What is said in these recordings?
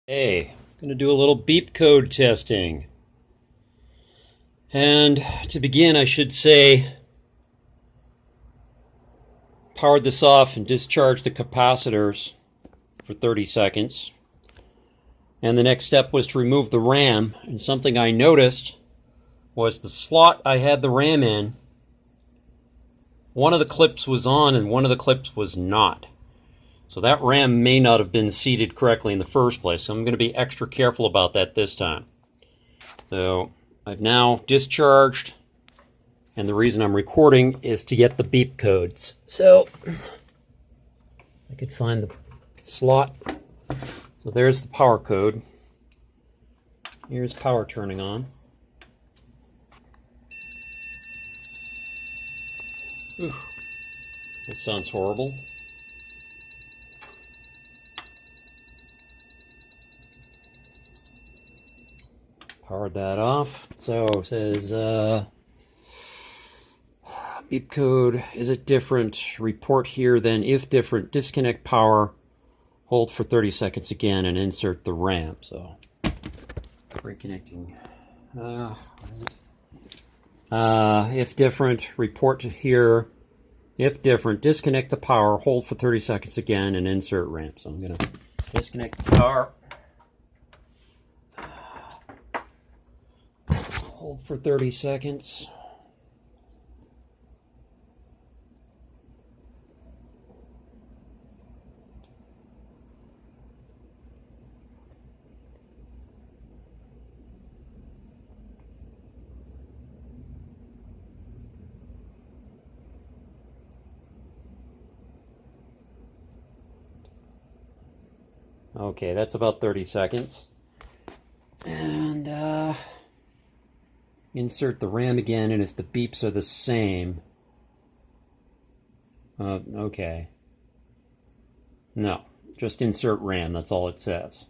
Hey, I'm going to do a little beep code testing. And to begin, I should say, powered this off and discharged the capacitors for 30 seconds. And the next step was to remove the RAM. And something I noticed was the slot I had the RAM in, one of the clips was on and one of the clips was not. So that RAM may not have been seated correctly in the first place. So I'm going to be extra careful about that this time. So I've now discharged, and the reason I'm recording is to get the beep codes. So I could find the slot. So there's the power code. Here's power turning on. Ooh, that sounds horrible. Powered that off. So it says beep code, is it different? Report here, then if different, disconnect power, hold for 30 seconds again, and insert the RAM. So reconnecting. What is it? If different, report to here. If different, disconnect the power, hold for 30 seconds again, and insert RAM. So I'm going to disconnect the power. Hold for 30 seconds. Okay, that's about 30 seconds. And insert the RAM again, and if the beeps are the same... okay. No, just insert RAM, that's all it says.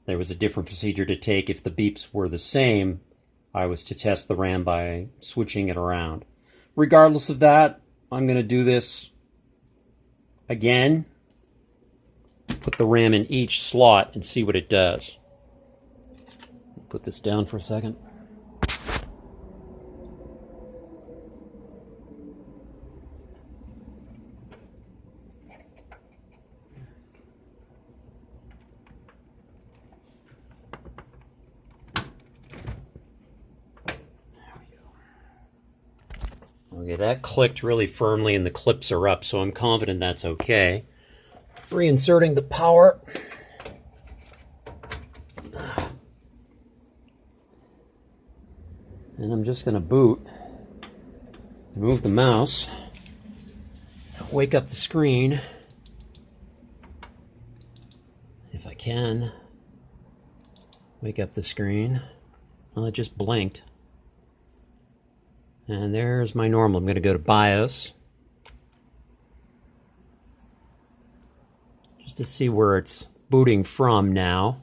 There was a different procedure to take. If the beeps were the same, I was to test the RAM by switching it around. Regardless of that, I'm going to do this again. Put the RAM in each slot and see what it does. Put this down for a second. Okay, that clicked really firmly and the clips are up, so I'm confident that's okay. Reinserting the power. And I'm just going to boot. Move the mouse. Wake up the screen. If I can. Wake up the screen. Well, it just blinked. And there's my normal. I'm going to go to BIOS. Just to see where it's booting from now.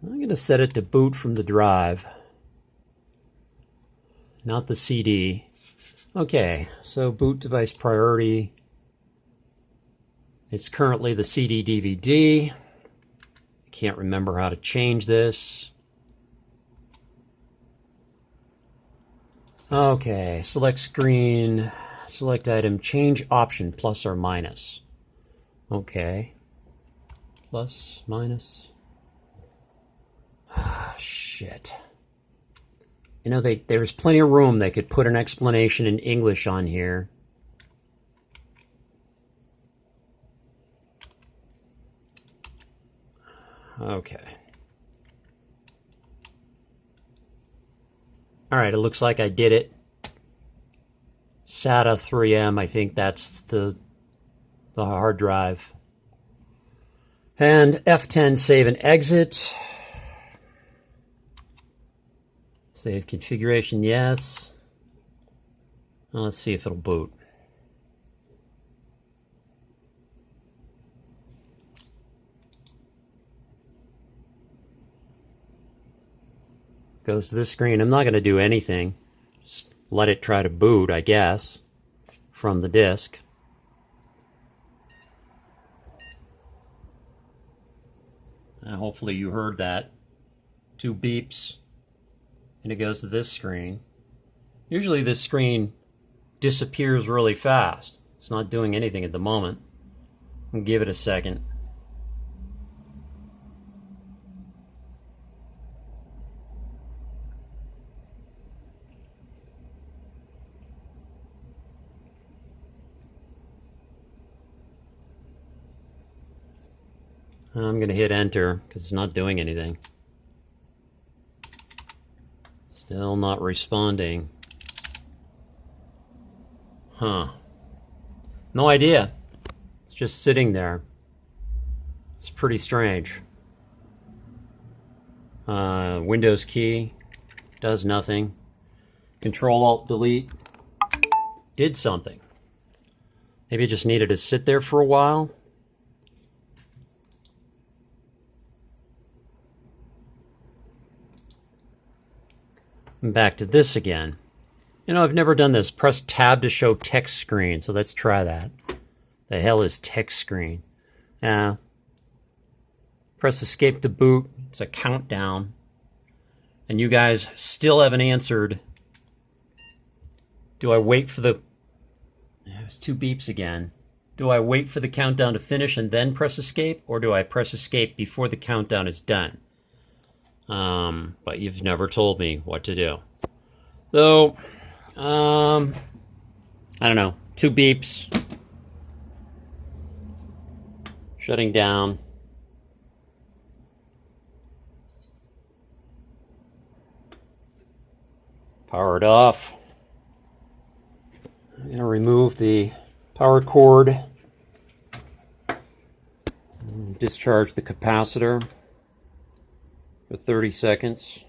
I'm going to set it to boot from the drive, not the CD. Okay, so boot device priority. It's currently the CD DVD. I can't remember how to change this. Okay, select screen, select item, change option, plus or minus. Okay, plus, minus. Shit. You know, there's plenty of room. They could put an explanation in English on here. Okay. All right, it looks like I did it. SATA 3M, I think that's the hard drive. And F10 save and exit. Save configuration, yes. Well, let's see if it'll boot. Goes to this screen. I'm not going to do anything. Just let it try to boot, I guess, from the disk. Hopefully you heard that. 2 beeps, and it goes to this screen. Usually this screen disappears really fast. It's not doing anything at the moment. I'll give it a second. I'm going to hit enter because it's not doing anything. Still not responding. Huh. No idea. It's just sitting there. It's pretty strange. Windows key does nothing. Control-Alt-Delete did something. Maybe it just needed to sit there for a while. And back to this again. You know, I've never done this. Press tab to show text screen. So let's try that. The hell is text screen? Press escape to boot. It's a countdown. And you guys still haven't answered. Do I wait for the... There's 2 beeps again. Do I wait for the countdown to finish and then press escape? Or do I press escape before the countdown is done? But you've never told me what to do. So, I don't know. 2 beeps. Shutting down. Power it off. I'm going to remove the power cord. Discharge the capacitor for 30 seconds.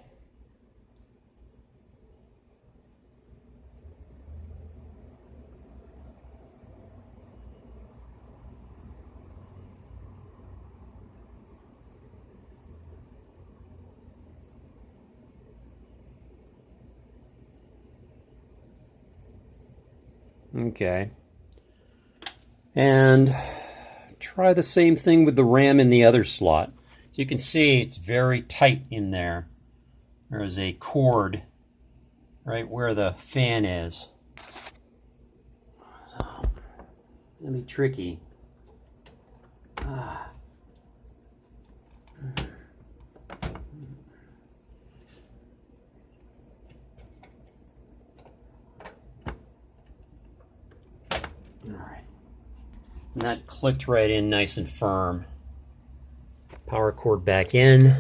Okay. And try the same thing with the RAM in the other slot. You can see it's very tight in there. There is a cord right where the fan is. So, it's gonna be tricky. Alright. And that clicked right in nice and firm. Power cord back in.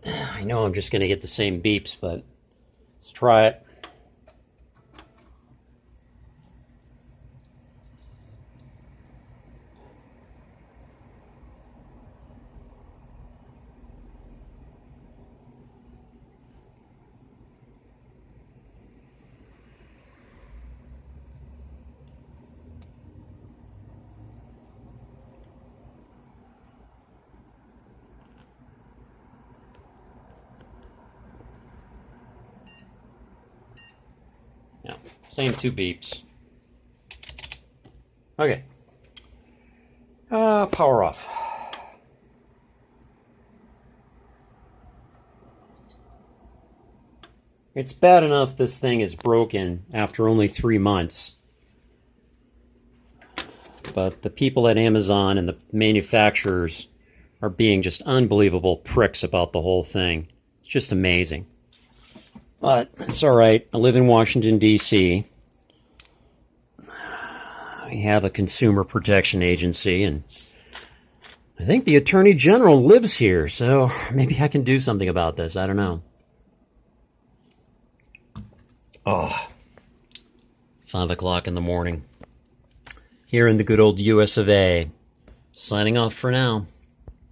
I know I'm just going to get the same beeps, but let's try it. Yeah, same 2 beeps. Okay. Power off. It's bad enough this thing is broken after only 3 months. But the people at Amazon and the manufacturers are being just unbelievable pricks about the whole thing. It's just amazing. But it's all right. I live in Washington, D.C. We have a consumer protection agency, and I think the Attorney General lives here, so maybe I can do something about this. I don't know. Oh, 5 o'clock in the morning. Here in the good old US of A. Signing off for now.